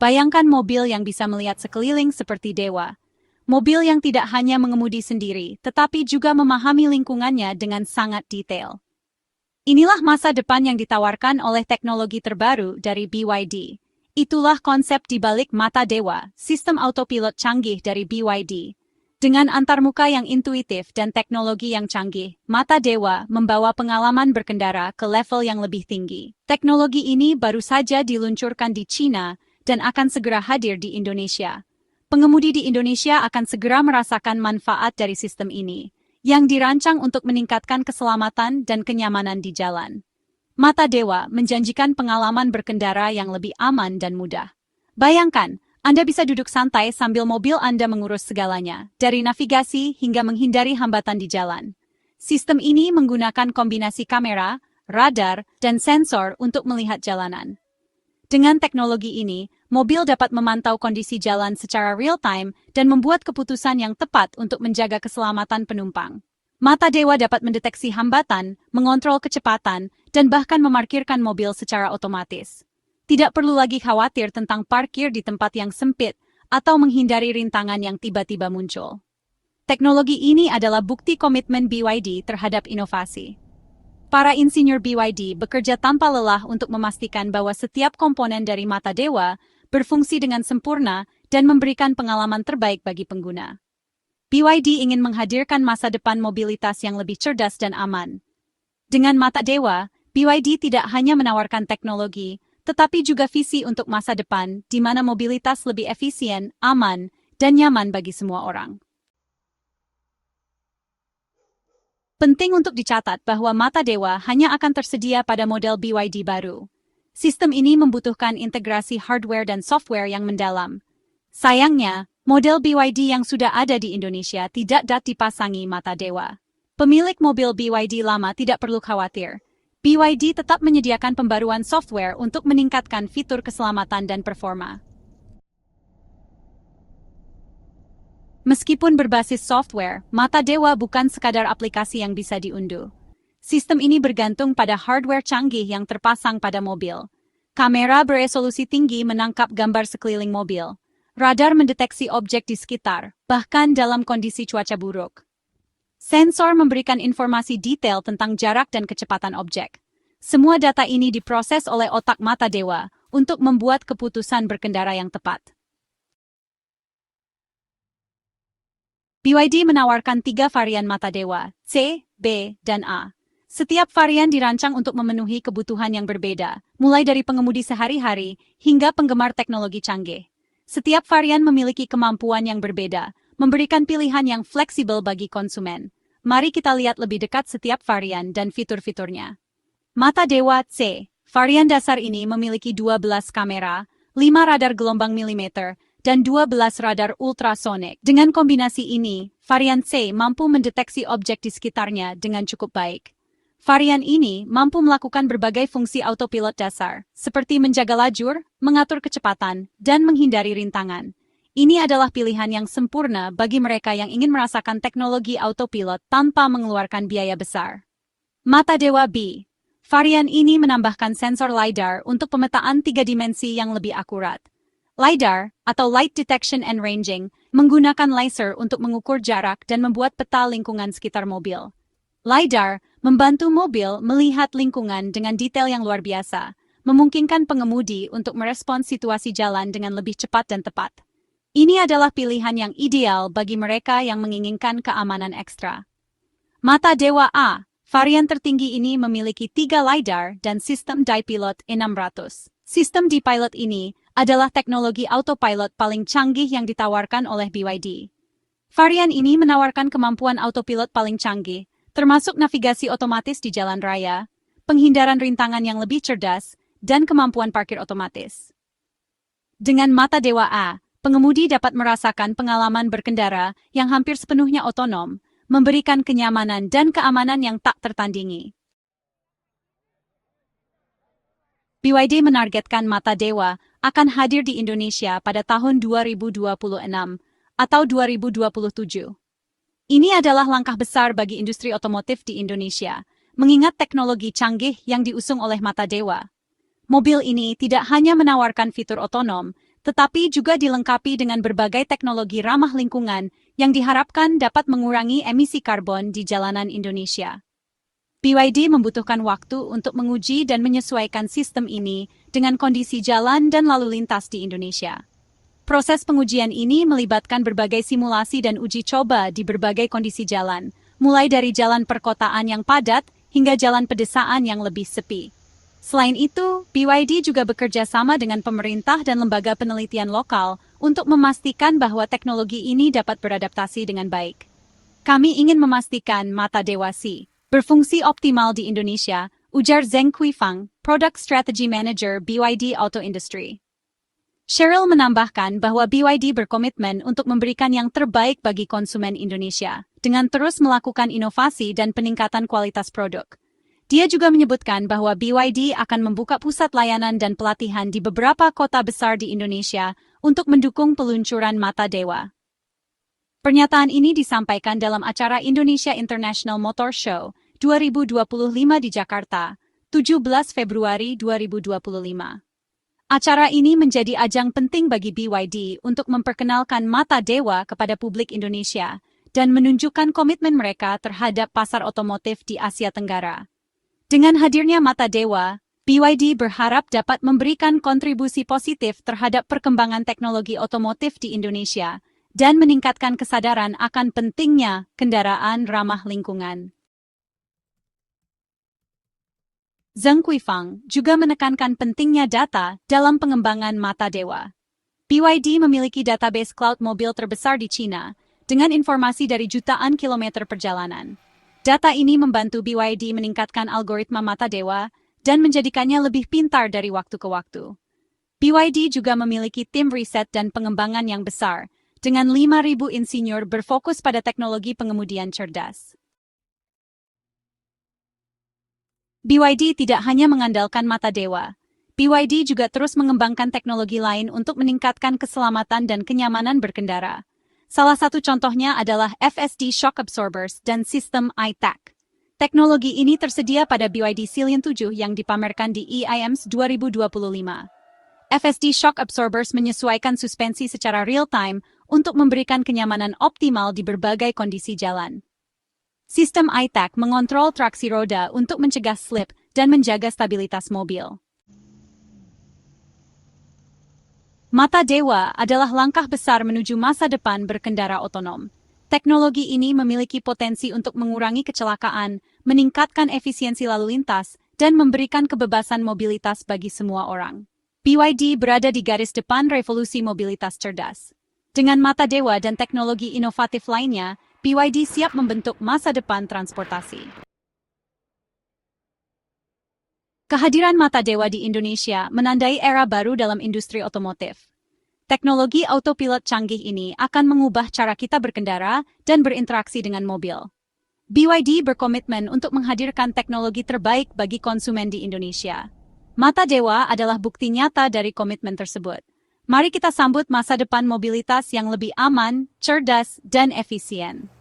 Bayangkan mobil yang bisa melihat sekeliling seperti dewa. Mobil yang tidak hanya mengemudi sendiri, tetapi juga memahami lingkungannya dengan sangat detail. Inilah masa depan yang ditawarkan oleh teknologi terbaru dari BYD. Itulah konsep di balik Mata Dewa, sistem autopilot canggih dari BYD. Dengan antarmuka yang intuitif dan teknologi yang canggih, Mata Dewa membawa pengalaman berkendara ke level yang lebih tinggi. Teknologi ini baru saja diluncurkan di China dan akan segera hadir di Indonesia. Pengemudi di Indonesia akan segera merasakan manfaat dari sistem ini, yang dirancang untuk meningkatkan keselamatan dan kenyamanan di jalan. Mata Dewa menjanjikan pengalaman berkendara yang lebih aman dan mudah. Bayangkan, Anda bisa duduk santai sambil mobil Anda mengurus segalanya, dari navigasi hingga menghindari hambatan di jalan. Sistem ini menggunakan kombinasi kamera, radar, dan sensor untuk melihat jalanan. Dengan teknologi ini, mobil dapat memantau kondisi jalan secara real-time dan membuat keputusan yang tepat untuk menjaga keselamatan penumpang. Mata Dewa dapat mendeteksi hambatan, mengontrol kecepatan, dan bahkan memarkirkan mobil secara otomatis. Tidak perlu lagi khawatir tentang parkir di tempat yang sempit atau menghindari rintangan yang tiba-tiba muncul. Teknologi ini adalah bukti komitmen BYD terhadap inovasi. Para insinyur BYD bekerja tanpa lelah untuk memastikan bahwa setiap komponen dari Mata Dewa berfungsi dengan sempurna dan memberikan pengalaman terbaik bagi pengguna. BYD ingin menghadirkan masa depan mobilitas yang lebih cerdas dan aman. Dengan Mata Dewa, BYD tidak hanya menawarkan teknologi, tetapi juga visi untuk masa depan di mana mobilitas lebih efisien, aman, dan nyaman bagi semua orang. Penting untuk dicatat bahwa Mata Dewa hanya akan tersedia pada model BYD baru. Sistem ini membutuhkan integrasi hardware dan software yang mendalam. Sayangnya, model BYD yang sudah ada di Indonesia tidak dapat dipasangi Mata Dewa. Pemilik mobil BYD lama tidak perlu khawatir. BYD tetap menyediakan pembaruan software untuk meningkatkan fitur keselamatan dan performa. Meskipun berbasis software, Mata Dewa bukan sekadar aplikasi yang bisa diunduh. Sistem ini bergantung pada hardware canggih yang terpasang pada mobil. Kamera beresolusi tinggi menangkap gambar sekeliling mobil. Radar mendeteksi objek di sekitar, bahkan dalam kondisi cuaca buruk. Sensor memberikan informasi detail tentang jarak dan kecepatan objek. Semua data ini diproses oleh otak Mata Dewa untuk membuat keputusan berkendara yang tepat. BYD menawarkan 3 varian Mata Dewa, C, B, dan A. Setiap varian dirancang untuk memenuhi kebutuhan yang berbeda, mulai dari pengemudi sehari-hari hingga penggemar teknologi canggih. Setiap varian memiliki kemampuan yang berbeda, memberikan pilihan yang fleksibel bagi konsumen. Mari kita lihat lebih dekat setiap varian dan fitur-fiturnya. Mata Dewa C. Varian dasar ini memiliki 12 kamera, 5 radar gelombang milimeter, dan 12 radar ultrasonik. Dengan kombinasi ini, varian C mampu mendeteksi objek di sekitarnya dengan cukup baik. Varian ini mampu melakukan berbagai fungsi autopilot dasar, seperti menjaga lajur, mengatur kecepatan, dan menghindari rintangan. Ini adalah pilihan yang sempurna bagi mereka yang ingin merasakan teknologi autopilot tanpa mengeluarkan biaya besar. Mata Dewa B. Varian ini menambahkan sensor LiDAR untuk pemetaan 3 dimensi yang lebih akurat. LiDAR, atau Light Detection and Ranging, menggunakan laser untuk mengukur jarak dan membuat peta lingkungan sekitar mobil. LiDAR membantu mobil melihat lingkungan dengan detail yang luar biasa, memungkinkan pengemudi untuk merespons situasi jalan dengan lebih cepat dan tepat. Ini adalah pilihan yang ideal bagi mereka yang menginginkan keamanan ekstra. Mata Dewa A. Varian tertinggi ini memiliki 3 LiDAR dan sistem D-Pilot E600. Sistem D-Pilot ini adalah teknologi autopilot paling canggih yang ditawarkan oleh BYD. Varian ini menawarkan kemampuan autopilot paling canggih, termasuk navigasi otomatis di jalan raya, penghindaran rintangan yang lebih cerdas, dan kemampuan parkir otomatis. Dengan Mata Dewa A, pengemudi dapat merasakan pengalaman berkendara yang hampir sepenuhnya otonom, memberikan kenyamanan dan keamanan yang tak tertandingi. BYD menargetkan Mata Dewa akan hadir di Indonesia pada tahun 2026 atau 2027. Ini adalah langkah besar bagi industri otomotif di Indonesia, mengingat teknologi canggih yang diusung oleh Mata Dewa. Mobil ini tidak hanya menawarkan fitur otonom, tetapi juga dilengkapi dengan berbagai teknologi ramah lingkungan yang diharapkan dapat mengurangi emisi karbon di jalanan Indonesia. BYD membutuhkan waktu untuk menguji dan menyesuaikan sistem ini dengan kondisi jalan dan lalu lintas di Indonesia. Proses pengujian ini melibatkan berbagai simulasi dan uji coba di berbagai kondisi jalan, mulai dari jalan perkotaan yang padat hingga jalan pedesaan yang lebih sepi. Selain itu, BYD juga bekerja sama dengan pemerintah dan lembaga penelitian lokal untuk memastikan bahwa teknologi ini dapat beradaptasi dengan baik. Kami ingin memastikan Mata Dewa C berfungsi optimal di Indonesia, ujar Zheng Kuifang, Product Strategy Manager BYD Auto Industry. Cheryl menambahkan bahwa BYD berkomitmen untuk memberikan yang terbaik bagi konsumen Indonesia, dengan terus melakukan inovasi dan peningkatan kualitas produk. Dia juga menyebutkan bahwa BYD akan membuka pusat layanan dan pelatihan di beberapa kota besar di Indonesia untuk mendukung peluncuran Mata Dewa. Pernyataan ini disampaikan dalam acara Indonesia International Motor Show 2025 di Jakarta, 17 Februari 2025. Acara ini menjadi ajang penting bagi BYD untuk memperkenalkan Mata Dewa kepada publik Indonesia dan menunjukkan komitmen mereka terhadap pasar otomotif di Asia Tenggara. Dengan hadirnya Mata Dewa, BYD berharap dapat memberikan kontribusi positif terhadap perkembangan teknologi otomotif di Indonesia dan meningkatkan kesadaran akan pentingnya kendaraan ramah lingkungan. Zheng Kuifang juga menekankan pentingnya data dalam pengembangan Mata Dewa. BYD memiliki database cloud mobil terbesar di China dengan informasi dari jutaan kilometer perjalanan. Data ini membantu BYD meningkatkan algoritma Mata Dewa dan menjadikannya lebih pintar dari waktu ke waktu. BYD juga memiliki tim riset dan pengembangan yang besar, dengan 5.000 insinyur berfokus pada teknologi pengemudian cerdas. BYD tidak hanya mengandalkan Mata Dewa. BYD juga terus mengembangkan teknologi lain untuk meningkatkan keselamatan dan kenyamanan berkendara. Salah satu contohnya adalah FSD Shock Absorbers dan sistem iTAC. Teknologi ini tersedia pada BYD Ceylon 7 yang dipamerkan di IAMS 2025. FSD Shock Absorbers menyesuaikan suspensi secara real-time untuk memberikan kenyamanan optimal di berbagai kondisi jalan. Sistem iTAC mengontrol traksi roda untuk mencegah slip dan menjaga stabilitas mobil. Mata Dewa adalah langkah besar menuju masa depan berkendara otonom. Teknologi ini memiliki potensi untuk mengurangi kecelakaan, meningkatkan efisiensi lalu lintas, dan memberikan kebebasan mobilitas bagi semua orang. BYD berada di garis depan revolusi mobilitas cerdas. Dengan Mata Dewa dan teknologi inovatif lainnya, BYD siap membentuk masa depan transportasi. Kehadiran Mata Dewa di Indonesia menandai era baru dalam industri otomotif. Teknologi autopilot canggih ini akan mengubah cara kita berkendara dan berinteraksi dengan mobil. BYD berkomitmen untuk menghadirkan teknologi terbaik bagi konsumen di Indonesia. Mata Dewa adalah bukti nyata dari komitmen tersebut. Mari kita sambut masa depan mobilitas yang lebih aman, cerdas, dan efisien.